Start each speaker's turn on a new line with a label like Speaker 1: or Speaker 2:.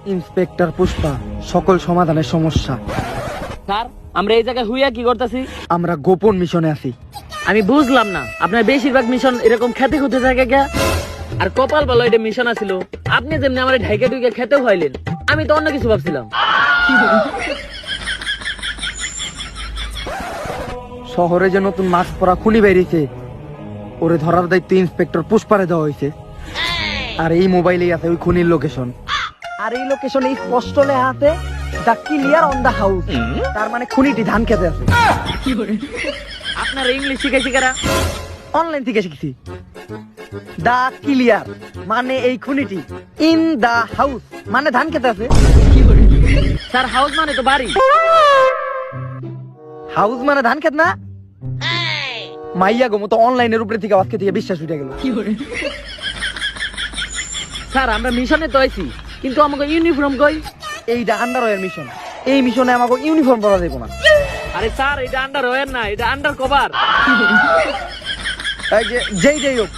Speaker 1: Inspector Pushpa, সকল সমাধানের সমস্যা।
Speaker 2: স্যার আমরা এই জায়গায় হুইয়া কি করতেছি?
Speaker 1: আমরা গোপন মিশনে আছি।
Speaker 2: আমি বুঝলাম না, আপনার বেশিরভাগ মিশন এরকম খেতে খুঁতে থাকে কে? আর কপাল বলো এটা মিশন আছিল, আপনি যেমনি আমার ঢাইকে ঢুকে খেতেও হইলেন, আমি তো অন্য কিছু ভাবছিলাম।
Speaker 1: শহরে যে নতুন মাস্ক পরা খুনি বেরিয়েছে, ওরে ধরার দায়িত্ব ইন্সপেক্টর পুষ্পারে দেওয়া হয়েছে। আর এই মোবাইলেই আছে ওই খুনির লোকেশন। আর এই লোকেশনে স্পষ্ট লেখা আছে the clear on the house. তার মানে খুনিটি ধান খেতে আছে।
Speaker 2: আপনার ইংলিশ শিখাইছি কারা?
Speaker 1: অনলাইন থেকে শিখছি। দা ক্লিয়ার মানে এই খুনিটি, ইন দা হাউস মানে ধান খেতে আছে।
Speaker 2: স্যার হাউস মানে তো বাড়ি।
Speaker 1: হাউস মানে ধান খেত না। মাইয়া গো মতো অনলাইনের উপরে থেকে আজকে থেকে বিশ্বাস উঠে গেল।
Speaker 2: স্যার আমরা মিশনে তো আইছি, কিন্তু আমাকে ইউনিফর্ম কই?
Speaker 1: এইটা আন্ডারওয়্যার মিশন। এই মিশনে আমাকে ইউনিফর্ম পরা যাবে না।
Speaker 2: আরে স্যার এটা আন্ডার ওয়্যার না, এটা আন্ডার কভার।
Speaker 1: যেই হোক